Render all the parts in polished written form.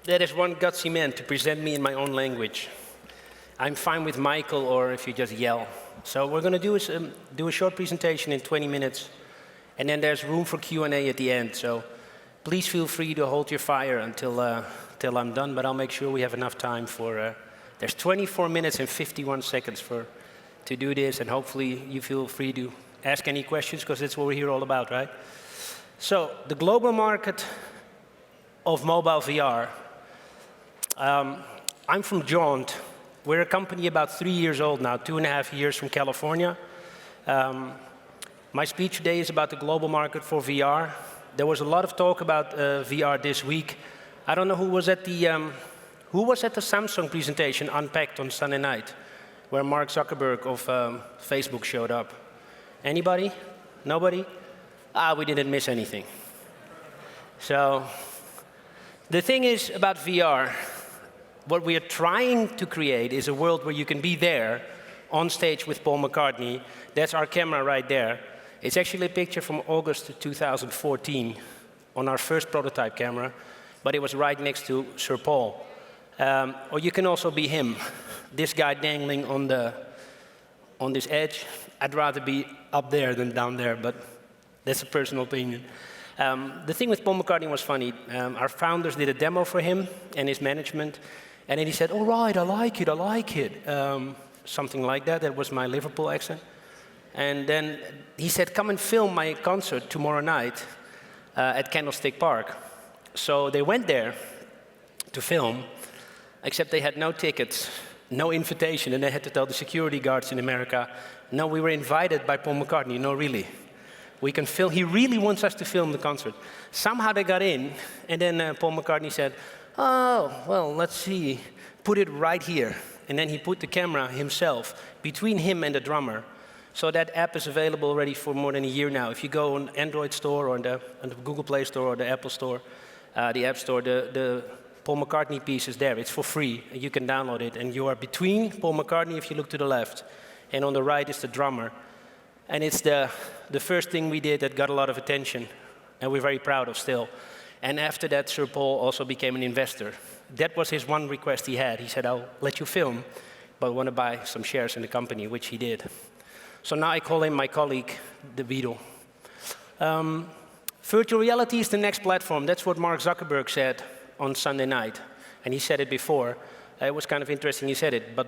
That is one gutsy man to present me in my own language. I'm fine with Michael, or if you just yell. So we're going to do a short presentation in 20 minutes, and then there's room for Q&A at the end. So please feel free to hold your fire until I'm done, but I'll make sure we have enough time for. There's 24 minutes and 51 seconds to do this, and hopefully you feel free to ask any questions, because that's what we're here all about, right? So the global market of mobile VR. I'm from Jaunt. We're a company about 3 years old now, 2.5 years from California. My speech today is about the global market for VR. There was a lot of talk about VR this week. I don't know who was at the Samsung presentation, Unpacked, on Sunday night, where Mark Zuckerberg of Facebook showed up. Anybody? Nobody? We didn't miss anything. So the thing is about VR, what we are trying to create is a world where you can be there on stage with Paul McCartney. That's our camera right there. It's actually a picture from August 2014 on our first prototype camera, but it was right next to Sir Paul. Or you can also be him, this guy dangling on this edge. I'd rather be up there than down there, but that's a personal opinion. The thing with Paul McCartney was funny. Our founders did a demo for him and his management, and then he said, "All right, I like it." Something like that. That was my Liverpool accent. And then he said, "Come and film my concert tomorrow night at Candlestick Park." So they went there to film, except they had no tickets, no invitation, and they had to tell the security guards in America, "No, we were invited by Paul McCartney." "No, really. We can film. He really wants us to film the concert." Somehow they got in, and then Paul McCartney said, "Oh, well, let's see. Put it right here." And then he put the camera himself between him and the drummer. So that app is available already for more than a year now. If you go on Android Store or on the Google Play Store or the Apple Store, the App Store, the Paul McCartney piece is there. It's for free. You can download it. And you are between Paul McCartney if you look to the left. And on the right is the drummer. And it's the first thing we did that got a lot of attention, and we're very proud of still. And after that, Sir Paul also became an investor. That was his one request he had. He said, "I'll let you film, but I want to buy some shares in the company," which he did. So now I call him my colleague, the Beatle. Virtual reality is the next platform. That's what Mark Zuckerberg said on Sunday night. And he said it before. It was kind of interesting he said it. But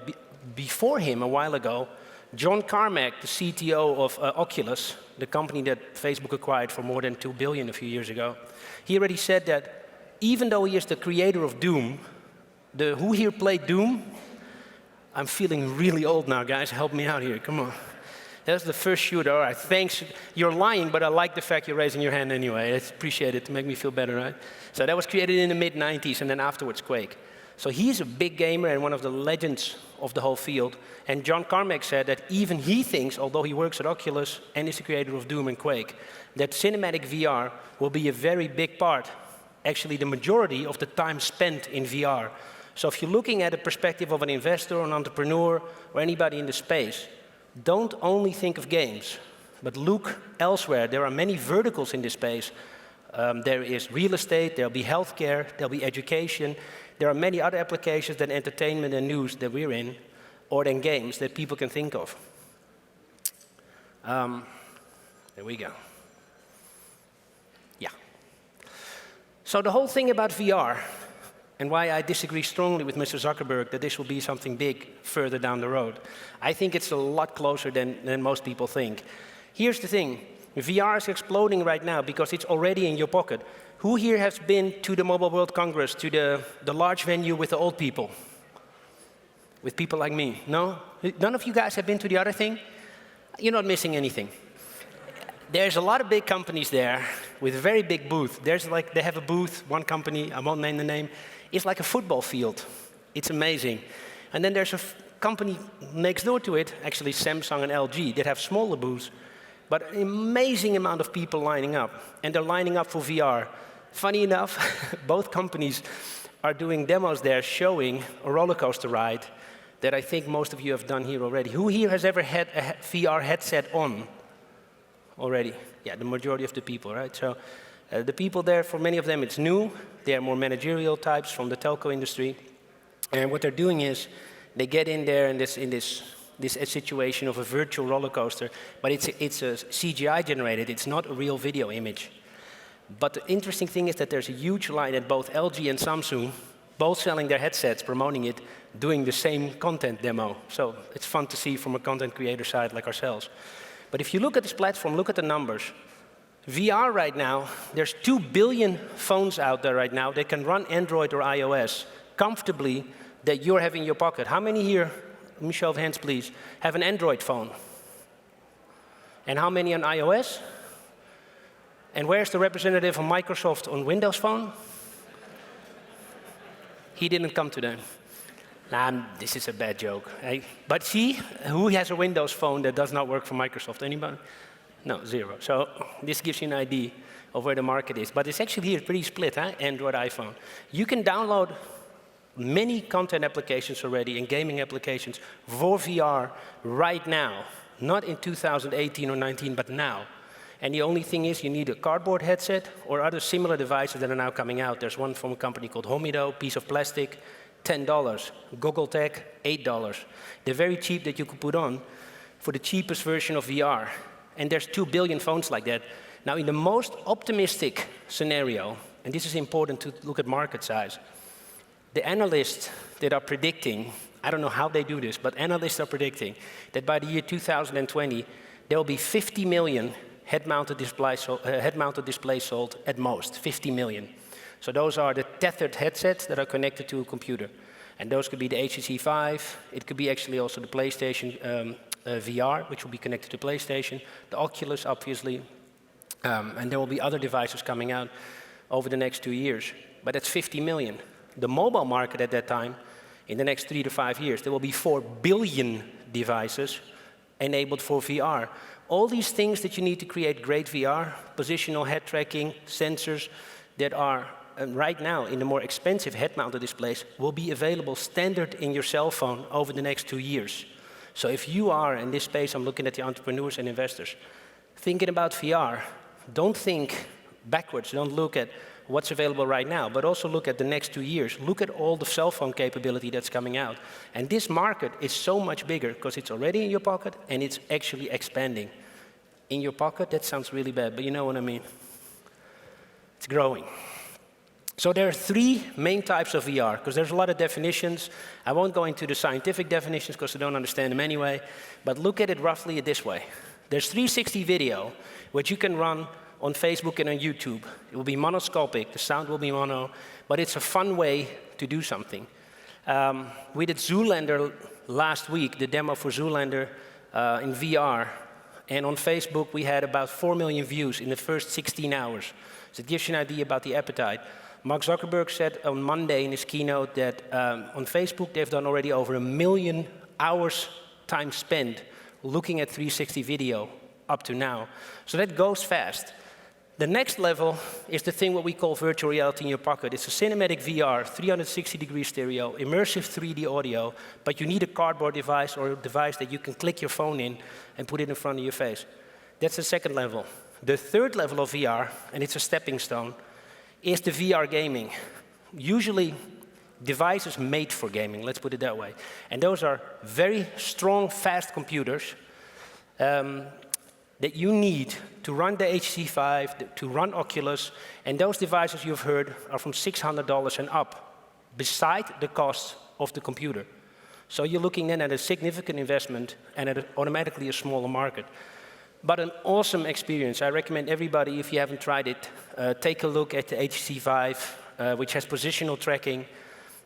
before him, a while ago, John Carmack, the CTO of Oculus, the company that Facebook acquired for more than $2 billion a few years ago, he already said that even though he is the creator of Doom, who here played Doom? I'm feeling really old now, guys. Help me out here. Come on. That's the first shooter. All right, thanks. You're lying, but I like the fact you're raising your hand anyway. I appreciate it to make me feel better, right? So that was created in the mid-90s, and then afterwards Quake. So he's a big gamer and one of the legends of the whole field. And John Carmack said that even he thinks, although he works at Oculus and is the creator of Doom and Quake, that cinematic VR will be a very big part, actually the majority of the time spent in VR. So if you're looking at a perspective of an investor, an entrepreneur, or anybody in the space, don't only think of games, but look elsewhere. There are many verticals in this space. There is real estate, there'll be healthcare, there'll be education. There are many other applications than entertainment and news that we're in, or than games that people can think of. There we go. Yeah. So the whole thing about VR, and why I disagree strongly with Mr. Zuckerberg that this will be something big further down the road. I think it's a lot closer than most people think. Here's the thing. VR is exploding right now because it's already in your pocket. Who here has been to the Mobile World Congress, to the large venue with the old people? With people like me? No? None of you guys have been to the other thing? You're not missing anything. There's a lot of big companies there with a very big booth. They have a booth, one company, I won't name the name. It's like a football field. It's amazing. And then there's a company next door to it, actually Samsung and LG, that have smaller booths, but an amazing amount of people lining up. And they're lining up for VR. Funny enough, both companies are doing demos there showing a roller coaster ride that I think most of you have done here already. Who here has ever had a VR headset on already? Yeah, the majority of the people, right? So The people there, for many of them, it's new. They are more managerial types from the telco industry. And what they're doing is they get in there in this situation of a virtual roller coaster, but it's a CGI generated. It's not a real video image. But the interesting thing is that there's a huge line at both LG and Samsung, both selling their headsets, promoting it, doing the same content demo. So it's fun to see from a content creator side like ourselves. But if you look at this platform, look at the numbers. VR right now, there's 2 billion phones out there right now that can run Android or iOS comfortably that you're having in your pocket. How many here, let me show of hands please, have an Android phone? And how many on iOS? And where's the representative of Microsoft on Windows Phone? He didn't come today. Nah, this is a bad joke. Hey? But see, who has a Windows Phone that does not work for Microsoft? Anybody? No, 0. So this gives you an idea of where the market is. But it's actually here pretty split, huh? Android, iPhone. You can download many content applications already and gaming applications for VR right now. Not in 2018 or 19, but now. And the only thing is you need a cardboard headset or other similar devices that are now coming out. There's one from a company called Homido, piece of plastic, $10. Google Tech, $8. They're very cheap that you could put on for the cheapest version of VR. And there's 2 billion phones like that. Now, in the most optimistic scenario, and this is important to look at market size, the analysts that are predicting, I don't know how they do this, but analysts are predicting that by the year 2020, there will be 50 million head-mounted displays sold at most, 50 million. So those are the tethered headsets that are connected to a computer. And those could be the HTC Vive. It could be actually also the PlayStation VR, which will be connected to PlayStation, the Oculus, obviously. And there will be other devices coming out over the next 2 years. But that's 50 million. The mobile market at that time, in the next 3 to 5 years, there will be 4 billion devices enabled for VR. All these things that you need to create great VR, positional head tracking, sensors that are right now in the more expensive head-mounted displays will be available standard in your cell phone over the next 2 years. So if you are in this space, I'm looking at the entrepreneurs and investors, thinking about VR, don't think backwards, don't look at what's available right now, but also look at the next 2 years. Look at all the cell phone capability that's coming out. And this market is so much bigger because it's already in your pocket and it's actually expanding. In your pocket, that sounds really bad, but you know what I mean. It's growing. So there are 3 main types of VR, because there's a lot of definitions. I won't go into the scientific definitions because I don't understand them anyway, but look at it roughly this way. There's 360 video, which you can run on Facebook and on YouTube. It will be monoscopic, the sound will be mono, but it's a fun way to do something. We did Zoolander last week, the demo for Zoolander in VR, and on Facebook we had about 4 million views in the first 16 hours. So it gives you an idea about the appetite. Mark Zuckerberg said on Monday in his keynote that on Facebook they've done already over 1 million hours time spent looking at 360 video up to now. So that goes fast. The next level is the thing what we call virtual reality in your pocket. It's a cinematic VR, 360-degree stereo, immersive 3D audio, but you need a cardboard device or a device that you can click your phone in and put it in front of your face. That's the second level. The third level of VR, and it's a stepping stone, is the VR gaming. Usually devices made for gaming, let's put it that way. And those are very strong, fast computers that you need to run the HTC Vive, to run Oculus, and those devices you've heard are from $600 and up, beside the cost of the computer. So you're looking then at a significant investment and at automatically a smaller market. But an awesome experience. I recommend everybody, if you haven't tried it, take a look at the HTC Vive, which has positional tracking.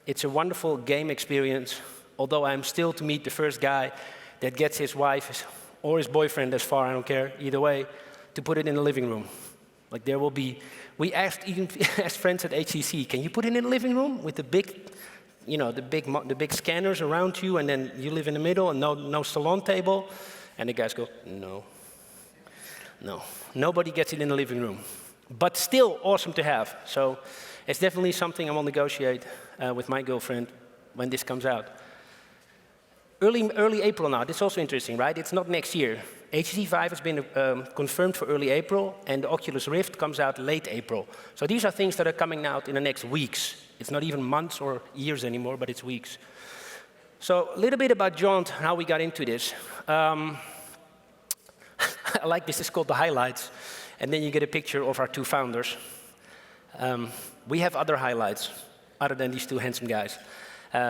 It's a wonderful game experience, although I'm still to meet the first guy that gets his wife or his boyfriend as far, I don't care, either way, to put it in the living room. Like there will be, we asked even as friends at HTC, can you put it in the living room with the big, you know, the big scanners around you, and then you live in the middle and no salon table? And the guys go, no. No, nobody gets it in the living room. But still awesome to have. So it's definitely something I will negotiate with my girlfriend when this comes out. Early April now, this is also interesting, right? It's not next year. HTC Vive has been confirmed for early April, and the Oculus Rift comes out late April. So these are things that are coming out in the next weeks. It's not even months or years anymore, but it's weeks. So a little bit about Jaunt, how we got into this. I like this, it's called the highlights. And then you get a picture of our two founders. We have other highlights, other than these two handsome guys.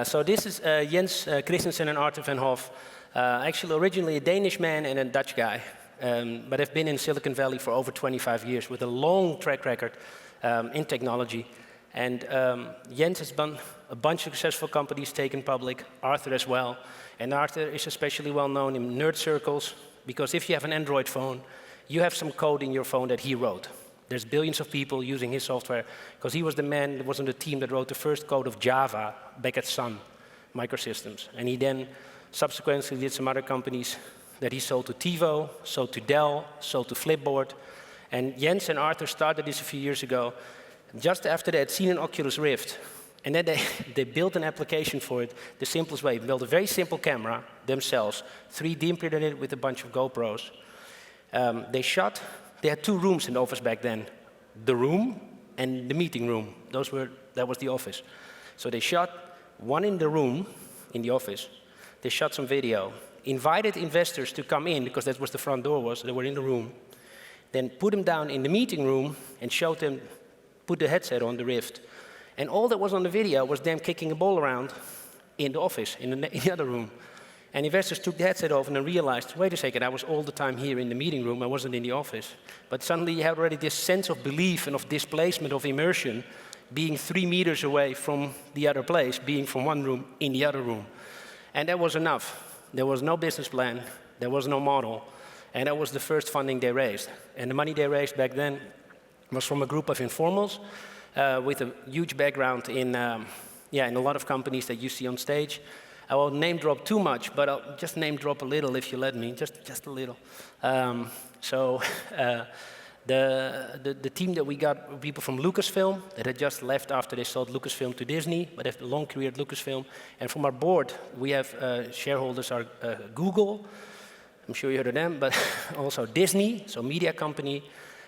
So this is Jens Christensen and Arthur van Hof. Actually, originally a Danish man and a Dutch guy, but have been in Silicon Valley for over 25 years with a long track record in technology. And Jens has done a bunch of successful companies taken public, Arthur as well. And Arthur is especially well known in nerd circles, because if you have an Android phone, you have some code in your phone that he wrote. There's billions of people using his software, because he was the man that was on the team that wrote the first code of Java back at Sun Microsystems. And he then subsequently did some other companies that he sold to TiVo, sold to Dell, sold to Flipboard. And Jens and Arthur started this a few years ago. Just after they had seen an Oculus Rift, and then they built an application for it the simplest way. They built a very simple camera themselves, 3D printed it with a bunch of GoPros. They had two rooms in the office back then, the room and the meeting room. That was the office. So they shot one in the room, in the office. They shot some video, invited investors to come in, because that was the front door was, they were in the room. Then put them down in the meeting room and showed them, put the headset on the Rift. And all that was on the video was them kicking a ball around in the office, in the other room. And investors took the headset off and then realized, wait a second, I was all the time here in the meeting room, I wasn't in the office. But suddenly you had already this sense of belief and of displacement, of immersion, being 3 meters away from the other place, being from one room in the other room. And that was enough. There was no business plan, there was no model, and that was the first funding they raised. And the money they raised back then was from a group of informals with a huge background in a lot of companies that you see on stage. I won't name drop too much, but I'll just name drop a little if you let me, just a little. The team that we got were people from Lucasfilm that had just left after they sold Lucasfilm to Disney, but have a long career at Lucasfilm. And from our board, we have shareholders are Google, I'm sure you heard of them, but also Disney, so media company.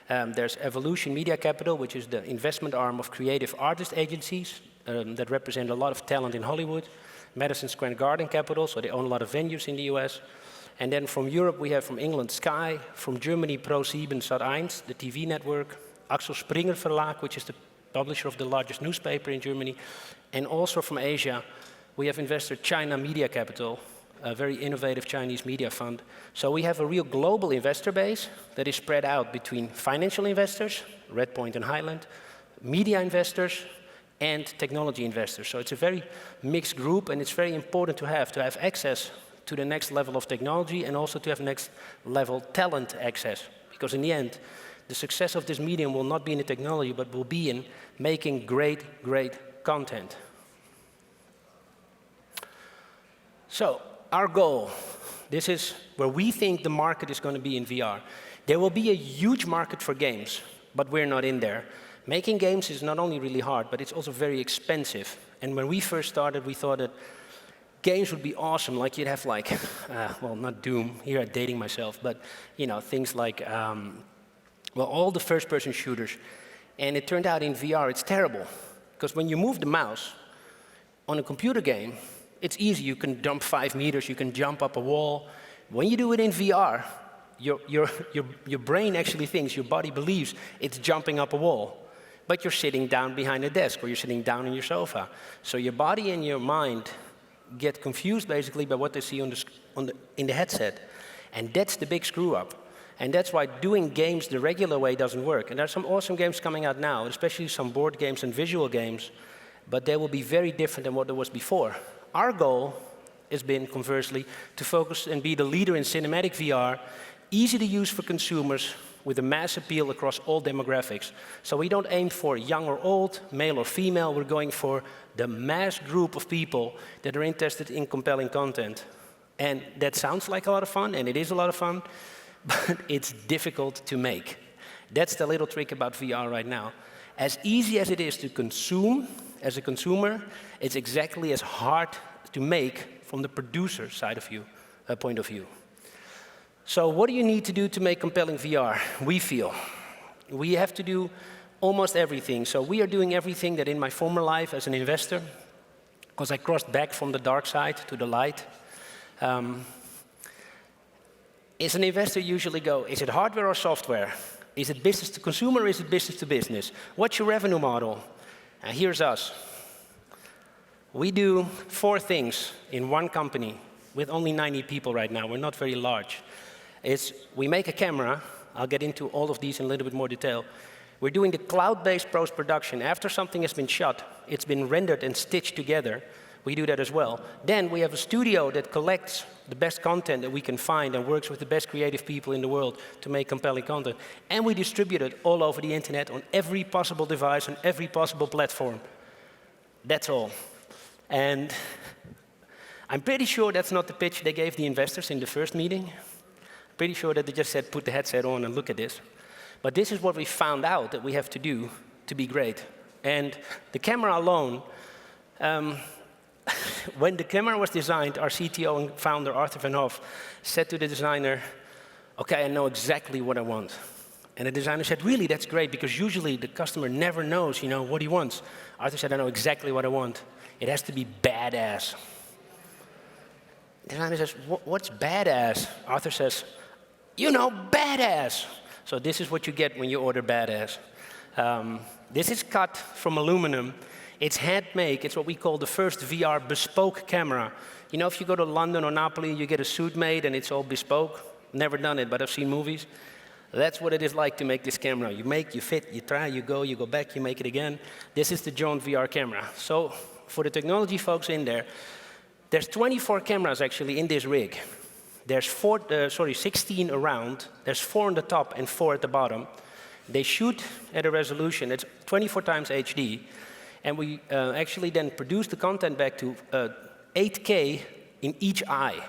There's Evolution Media Capital, which is the investment arm of creative artist agencies that represent a lot of talent in Hollywood. Madison Square Garden Capital, so they own a lot of venues in the US. And then from Europe, we have from England Sky, from Germany ProSieben Sat.1, the TV network, Axel Springer Verlag, which is the publisher of the largest newspaper in Germany. And also from Asia, we have investor China Media Capital, a very innovative Chinese media fund. So we have a real global investor base that is spread out between financial investors, Redpoint and Highland, media investors, and technology investors. So it's a very mixed group, and it's very important to have access to the next level of technology and also to have next level talent access. Because in the end, the success of this medium will not be in the technology, but will be in making great content. So our goal, this is where we think the market is going to be in VR. There will be a huge market for games, but we're not in there. Making games is not only really hard, but it's also very expensive. And when we first started, we thought that games would be awesome, like you'd have like, well, not Doom, here I'm dating myself, but you know, things like, well, all the first-person shooters. And it turned out in VR it's terrible, because when you move the mouse on a computer game, it's easy. You can jump 5 meters, you can jump up a wall. When you do it in VR, your brain actually thinks, your body believes it's jumping up a wall. But you're sitting down behind a desk, or you're sitting down on your sofa. So your body and your mind get confused basically by what they see in the headset. And that's the big screw up. And that's why doing games the regular way doesn't work. And there are some awesome games coming out now, especially some board games and visual games, but they will be very different than what there was before. Our goal has been, conversely, to focus and be the leader in cinematic VR, easy to use for consumers, with a mass appeal across all demographics. So we don't aim for young or old, male or female, we're going for the mass group of people that are interested in compelling content. And that sounds like a lot of fun, and it is a lot of fun, but it's difficult to make. That's the little trick about VR right now. As easy as it is to consume, as a consumer, it's exactly as hard to make from the producer side of you, point of view. So what do you need to do to make compelling VR? We feel we have to do almost everything. So we are doing everything that in my former life as an investor, because I crossed back from the dark side to the light. As an investor, you usually go, is it hardware or software? Is it business to consumer or is it business to business? What's your revenue model? And here's us. We do 4 things in one company with only 90 people right now. We're not very large. We make a camera. I'll get into all of these in a little bit more detail. We're doing the cloud-based post-production. After something has been shot, it's been rendered and stitched together. We do that as well. Then we have a studio that collects the best content that we can find and works with the best creative people in the world to make compelling content. And we distribute it all over the internet on every possible device, on every possible platform. That's all. And I'm pretty sure that's not the pitch they gave the investors in the first meeting. Pretty sure that they just said, put the headset on and look at this. But this is what we found out that we have to do to be great. And the camera alone, when the camera was designed, our CTO and founder, Arthur van Hof, said to the designer, okay, I know exactly what I want. And the designer said, really, that's great, because usually the customer never knows, what he wants. Arthur said, I know exactly what I want. It has to be badass. The designer says, what's badass? Arthur says, badass. So this is what you get when you order badass. This is cut from aluminum. It's handmade. It's what we call the first VR bespoke camera. If you go to London or Napoli, you get a suit made and it's all bespoke. Never done it, but I've seen movies. That's what it is like to make this camera. You make, you fit, you try, you go back, you make it again. This is the JauntVR camera. So for the technology folks in there, there's 24 cameras actually in this rig. There's 16 around. There's 4 on the top and 4 at the bottom. They shoot at a resolution. It's 24 times HD. And we actually then produce the content back to 8K in each eye.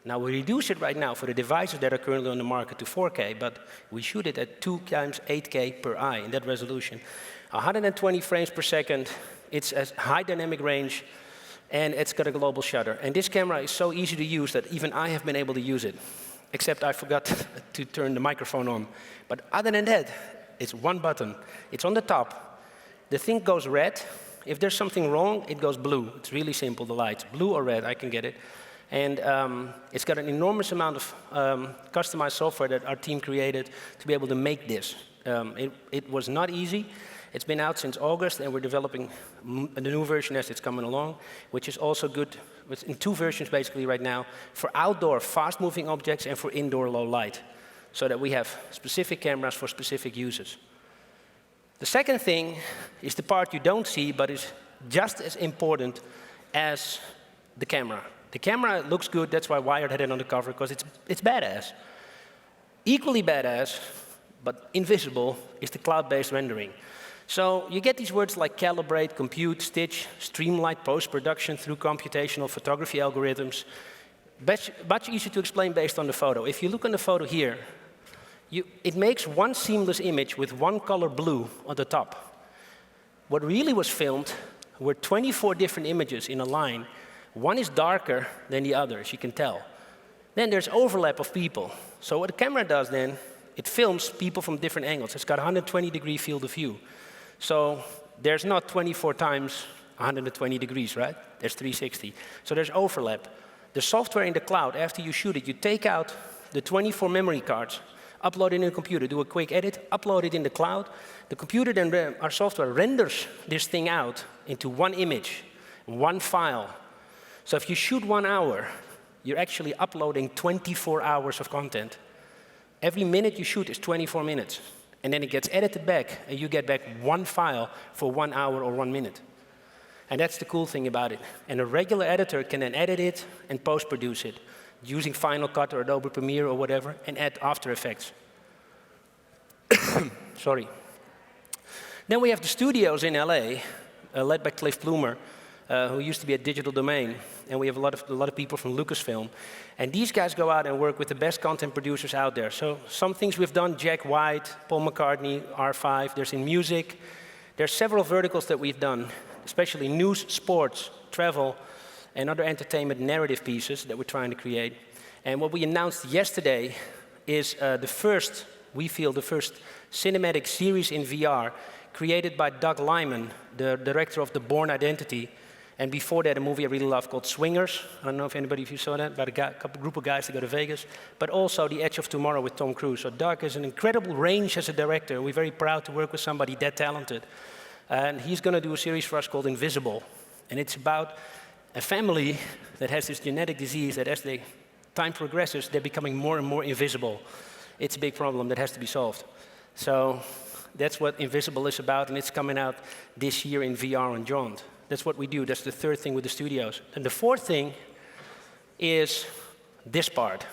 Now, we reduce it right now for the devices that are currently on the market to 4K, but we shoot it at 2 times 8K per eye in that resolution. 120 frames per second. It's a high dynamic range, and it's got a global shutter. And this camera is so easy to use that even I have been able to use it, except I forgot to turn the microphone on. But other than that, it's one button. It's on the top. The thing goes red. If there's something wrong, it goes blue. It's really simple, the lights. Blue or red, I can get it. And it's got an enormous amount of customized software that our team created to be able to make this. It was not easy. It's been out since August, and we're developing the new version as it's coming along, which is also good. It's in 2 versions basically right now, for outdoor fast-moving objects and for indoor low light, so that we have specific cameras for specific uses. The second thing is the part you don't see, but is just as important as the camera. The camera looks good, that's why Wired had it on the cover, because it's badass. Equally badass, but invisible, is the cloud-based rendering. So you get these words like calibrate, compute, stitch, streamline post-production through computational photography algorithms. Much easier to explain based on the photo. If you look on the photo here, it makes one seamless image with one color blue on the top. What really was filmed were 24 different images in a line. One is darker than the other, as you can tell. Then there's overlap of people. So what the camera does then, it films people from different angles. It's got 120-degree field of view. So there's not 24 times 120 degrees, right? There's 360. So there's overlap. The software in the cloud, after you shoot it, you take out the 24 memory cards, upload it in the computer, do a quick edit, upload it in the cloud. The computer then, our software renders this thing out into one image, one file. So if you shoot 1 hour, you're actually uploading 24 hours of content. Every minute you shoot is 24 minutes. And then it gets edited back, and you get back one file for 1 hour or 1 minute. And that's the cool thing about it. And a regular editor can then edit it and post-produce it, using Final Cut or Adobe Premiere or whatever, and add After Effects. Sorry. Then we have the studios in LA, led by Cliff Plumer, who used to be at Digital Domain. And we have a lot of people from Lucasfilm. And these guys go out and work with the best content producers out there. So some things we've done, Jack White, Paul McCartney, R5, there's in music. There's several verticals that we've done, especially news, sports, travel, and other entertainment narrative pieces that we're trying to create. And what we announced yesterday is we feel the first cinematic series in VR created by Doug Liman, the director of The Bourne Identity. And before that, a movie I really love called Swingers. I don't know if anybody of you saw that, about a group of guys that go to Vegas. But also The Edge of Tomorrow with Tom Cruise. So Doug has an incredible range as a director. We're very proud to work with somebody that talented. And he's going to do a series for us called Invisible. And it's about a family that has this genetic disease that as time progresses, they're becoming more and more invisible. It's a big problem that has to be solved. So that's what Invisible is about, and it's coming out this year in VR on Jaunt. That's what we do. That's the third thing with the studios. And the fourth thing is this part.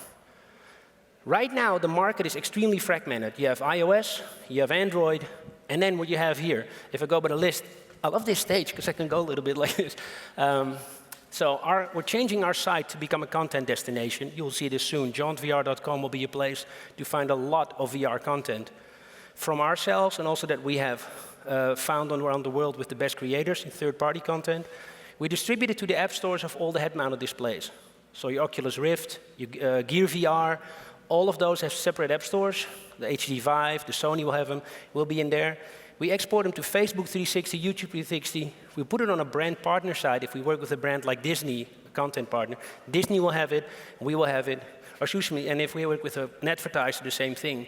Right now, the market is extremely fragmented. You have iOS, you have Android, and then what you have here. If I go by the list, I love this stage because I can go a little bit like this. We're changing our site to become a content destination. You'll see this soon. JauntVR.com will be a place to find a lot of VR content from ourselves and also that we have found around the world with the best creators in third-party content. We distribute it to the app stores of all the head-mounted displays. So your Oculus Rift, your Gear VR, all of those have separate app stores. The HD Vive, the Sony will have them, will be in there. We export them to Facebook 360, YouTube 360. We put it on a brand partner side. If we work with a brand like Disney, a content partner, Disney will have it, we will have it. Or excuse me, and if we work with an advertiser, the same thing.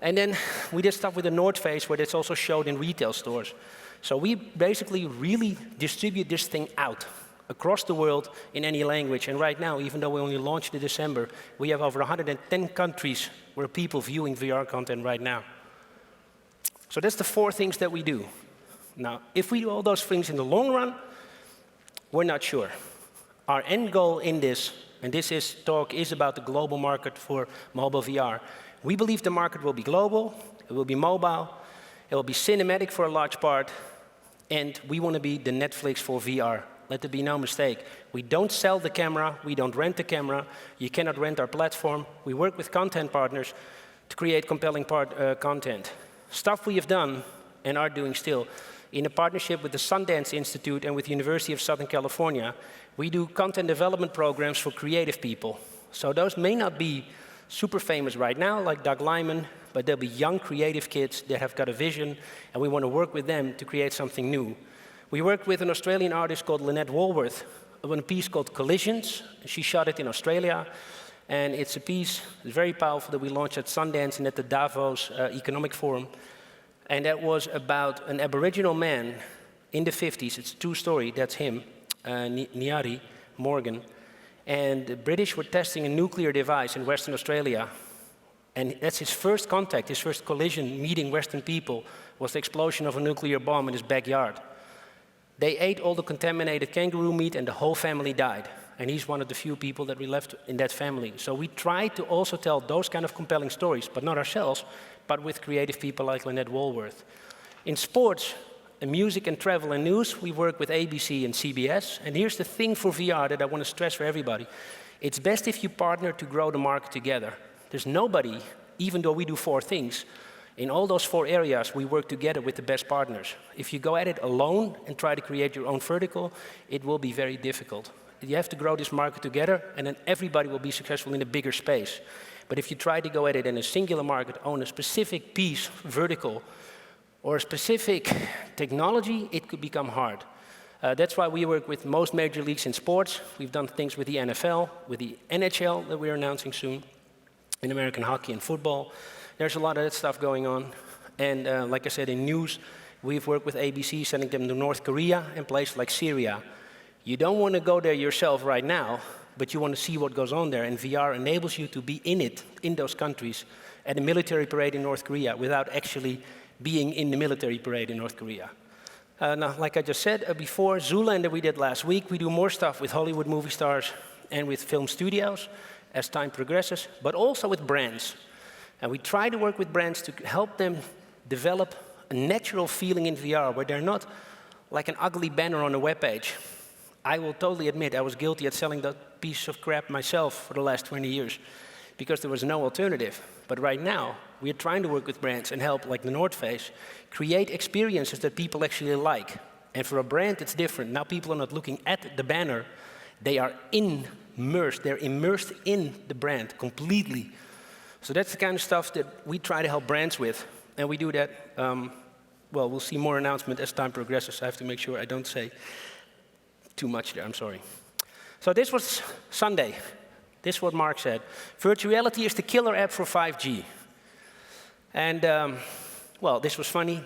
And then we did stuff with the North Face where it's also showed in retail stores. So we basically really distribute this thing out across the world in any language. And right now, even though we only launched in December, we have over 110 countries where people viewing VR content right now. So that's the four things that we do. Now, if we do all those things in the long run, we're not sure. Our end goal in this, and this talk is about the global market for mobile VR. We believe the market will be global, it will be mobile, it will be cinematic for a large part, and we want to be the Netflix for VR. Let there be no mistake. We don't sell the camera, we don't rent the camera, you cannot rent our platform. We work with content partners to create compelling content. Stuff we have done and are doing still. In a partnership with the Sundance Institute and with the University of Southern California, we do content development programs for creative people. So those may not be super famous right now, like Doug Liman, but they'll be young creative kids that have got a vision, and we want to work with them to create something new. We worked with an Australian artist called Lynette Walworth on a piece called Collisions. She shot it in Australia, and it's a piece that's very powerful that we launched at Sundance and at the Davos Economic Forum. And that was about an Aboriginal man in the 50s. It's a true story. That's him, Nyari Morgan. And the British were testing a nuclear device in Western Australia. And that's his first contact, his first collision meeting Western people was the explosion of a nuclear bomb in his backyard. They ate all the contaminated kangaroo meat and the whole family died. And he's one of the few people that we left in that family. So we try to also tell those kind of compelling stories, but not ourselves, but with creative people like Lynette Walworth. In sports, in music and travel and news, we work with ABC and CBS. And here's the thing for VR that I want to stress for everybody. It's best if you partner to grow the market together. There's nobody, even though we do four things, in all those four areas, we work together with the best partners. If you go at it alone and try to create your own vertical, it will be very difficult. You have to grow this market together, and then everybody will be successful in a bigger space. But if you try to go at it in a singular market, own a specific piece, vertical, or a specific technology, it could become hard. That's why we work with most major leagues in sports. We've done things with the NFL, with the NHL that we're announcing soon, in American hockey and football. There's a lot of that stuff going on. And like I said, in news, we've worked with ABC, sending them to North Korea and places like Syria. You don't want to go there yourself right now, but you want to see what goes on there. And VR enables you to be in it, in those countries, at a military parade in North Korea without actually being in the military parade in North Korea. Now, like I just said before, Zoolander we did last week. We do more stuff with Hollywood movie stars and with film studios as time progresses, but also with brands. And we try to work with brands to help them develop a natural feeling in VR where they're not like an ugly banner on a web page. I will totally admit I was guilty at selling that piece of crap myself for the last 20 years because there was no alternative. But right now, we're trying to work with brands and help, like the North Face, create experiences that people actually like. And for a brand, it's different. Now people are not looking at the banner, they are in immersed. They're immersed in the brand completely. So that's the kind of stuff that we try to help brands with. And we do that, well, we'll see more announcements as time progresses. I have to make sure I don't say too much there, I'm sorry. So this was Sunday. This is what Mark said. Virtuality is the killer app for 5G. And, well, this was funny.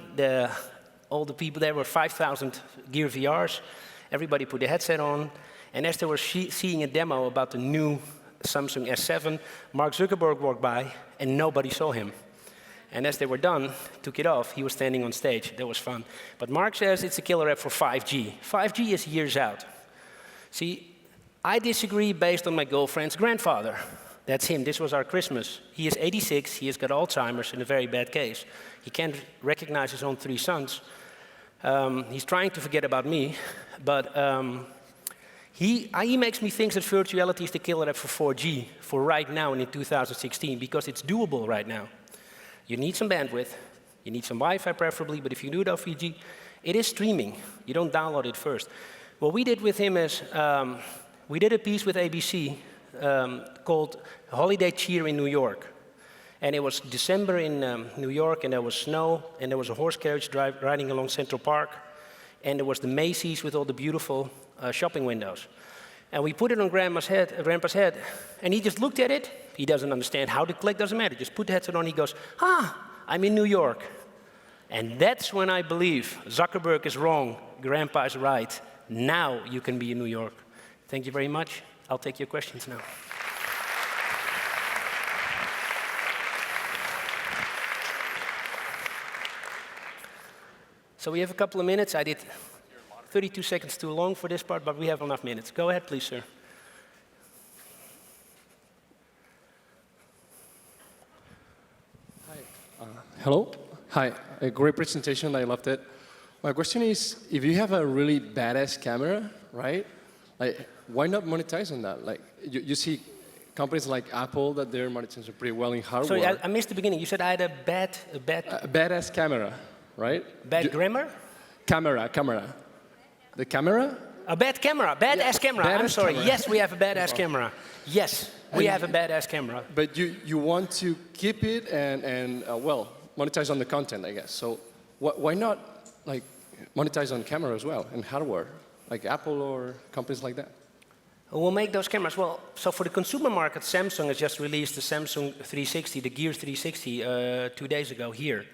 All the people there were 5,000 Gear VRs. Everybody put a headset on. And as they were seeing a demo about the new Samsung S7, Mark Zuckerberg walked by, and nobody saw him. And as they were done, took it off, he was standing on stage. That was fun. But Mark says it's a killer app for 5G. 5G is years out. See, I disagree based on my girlfriend's grandfather. That's him. This was our Christmas. He is 86. He has got Alzheimer's in a very bad case. He can't recognize his own 3 sons. He's trying to forget about me, but he makes me think that virtuality is the killer app for 4G for right now and in 2016 because it's doable right now. You need some bandwidth, you need some Wi-Fi preferably, but if you do it off 4G, it is streaming. You don't download it first. What we did with him is we did a piece with ABC called Holiday Cheer in New York. And it was December in New York, and there was snow, and there was a horse carriage riding along Central Park, and there was the Macy's with all the beautiful shopping windows. And we put it on Grandpa's head, and he just looked at it. He doesn't understand how to click, doesn't matter. Just put the headset on, he goes, I'm in New York. And that's when I believe Zuckerberg is wrong, Grandpa is right. Now you can be in New York. Thank you very much. I'll take your questions now. So we have a couple of minutes. I did 32 seconds too long for this part, but we have enough minutes. Go ahead, please, sir. Hi. Hello. Hi. A great presentation. I loved it. My question is, if you have a really badass camera, right? Like, why not monetize on that? Like, you see companies like Apple that they're monetizing pretty well in hardware. Sorry, I missed the beginning. You said I had a badass camera, right? Bad grammar? Camera. The camera? A bad camera, badass camera. I'm sorry. Camera. Yes, we have a badass camera. Yes, we have a badass camera. But you want to keep it and well, monetize on the content, I guess. So why not like monetize on camera as well and hardware, like Apple or companies like that? We'll make those cameras. Well, so for the consumer market, Samsung has just released the Samsung 360, the Gear 360, 2 days ago here.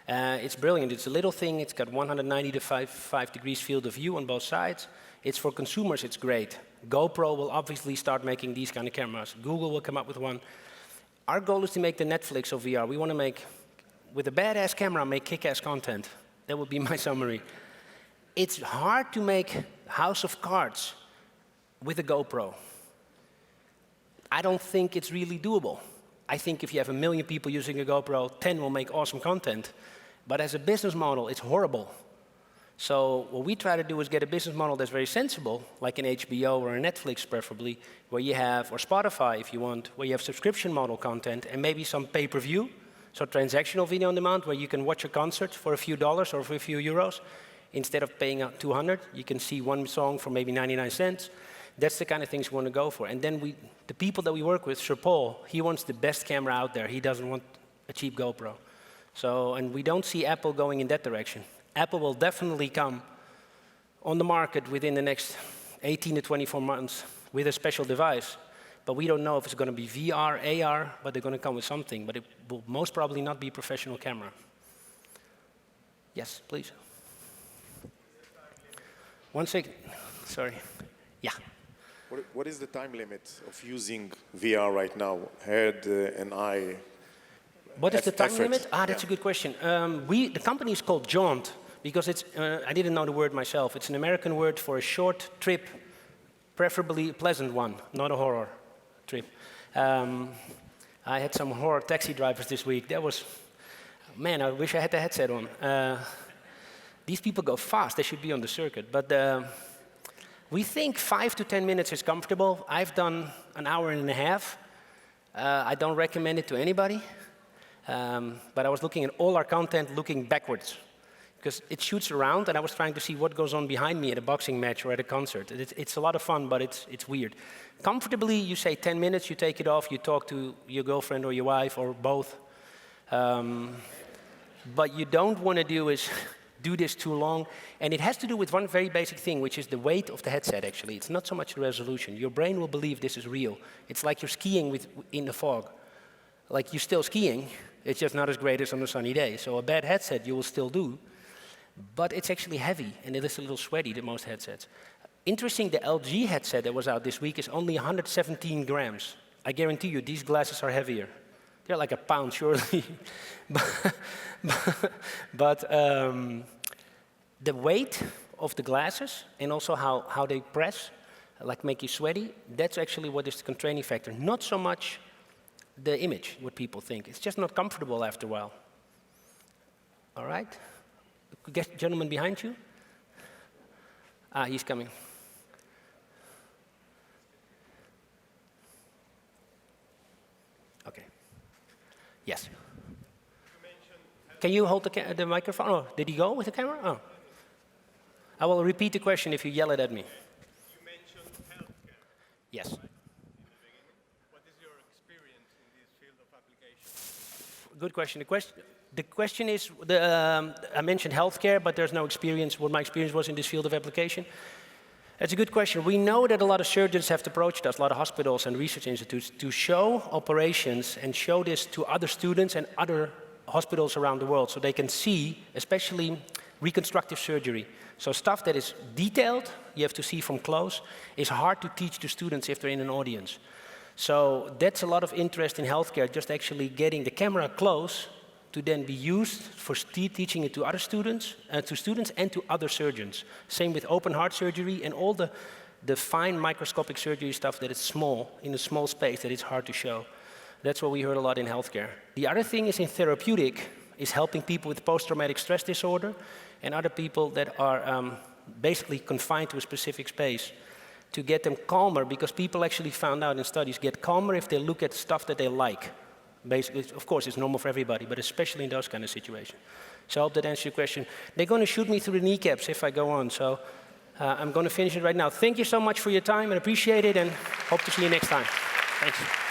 It's brilliant. It's a little thing. It's got 190 to 5 degrees field of view on both sides. It's for consumers. It's great. GoPro will obviously start making these kind of cameras. Google will come up with one. Our goal is to make the Netflix of VR. We want to make, with a badass camera, make kick-ass content. That would be my summary. It's hard to make House of Cards with a GoPro. I don't think it's really doable. I think if you have 1 million people using a GoPro, 10 will make awesome content. But as a business model, it's horrible. So what we try to do is get a business model that's very sensible, like an HBO or a Netflix preferably, where you have, or Spotify if you want, where you have subscription model content and maybe some pay-per-view, so transactional video on demand, where you can watch a concert for a few dollars or for a few euros. Instead of paying out 200, you can see one song for maybe 99 cents. That's the kind of things we want to go for. And then the people that we work with, Sir Paul, he wants the best camera out there. He doesn't want a cheap GoPro. So, and we don't see Apple going in that direction. Apple will definitely come on the market within the next 18 to 24 months with a special device. But we don't know if it's going to be VR, AR, but they're going to come with something. But it will most probably not be a professional camera. Yes, please. 1 second. Sorry. Yeah. What is the time limit of using VR right now, head and eye? What is the time limit? That's a good question. The company is called Jaunt because it's, I didn't know the word myself. It's an American word for a short trip, preferably a pleasant one, not a horror trip. I had some horror taxi drivers this week. That was, man, I wish I had the headset on. These people go fast. They should be on the circuit. But we think 5 to 10 minutes is comfortable. I've done an hour and a half. I don't recommend it to anybody. But I was looking at all our content looking backwards. because it shoots around, and I was trying to see what goes on behind me at a boxing match or at a concert. It's a lot of fun, but it's weird. Comfortably, you say 10 minutes, you take it off, you talk to your girlfriend or your wife or both. But you don't want to do is do this too long. And it has to do with one very basic thing, which is the weight of the headset, actually. It's not so much the resolution. Your brain will believe this is real. It's like you're skiing in the fog. Like you're still skiing, it's just not as great as on a sunny day. So a bad headset you will still do, but it's actually heavy, and it is a little sweaty, the most headsets. Interesting, the LG headset that was out this week is only 117 grams. I guarantee you, these glasses are heavier. They're like a pound, surely. but the weight of the glasses and also how they press, like make you sweaty, that's actually what is the constraining factor. Not so much the image, what people think. It's just not comfortable after a while. All right? Gentleman behind you? Ah, he's coming. Okay. Yes. Can you hold the microphone? Oh, did he go with the camera? Oh. I will repeat the question if you yell it at me. You mentioned healthcare. Yes. Right? In the beginning. What is your experience in this field of application? Good question. The question is, I mentioned healthcare, but there's no experience, what my experience was in this field of application. That's a good question. We know that a lot of surgeons have approached us, a lot of hospitals and research institutes, to show operations and show this to other students and other hospitals around the world, so they can see, especially reconstructive surgery. So stuff that is detailed, you have to see from close, is hard to teach to students if they're in an audience. So that's a lot of interest in healthcare, just actually getting the camera close to then be used for teaching it to other students, and to other surgeons. Same with open heart surgery and all the fine microscopic surgery stuff that is small, in a small space that is hard to show. That's what we heard a lot in healthcare. The other thing is in therapeutic, is helping people with post-traumatic stress disorder and other people that are basically confined to a specific space, to get them calmer, because people actually found out in studies get calmer if they look at stuff that they like. Basically, of course, it's normal for everybody, but especially in those kind of situations. So I hope that answers your question. They're going to shoot me through the kneecaps if I go on, so I'm going to finish it right now. Thank you so much for your time, and appreciate it, and hope to see you next time. Thanks.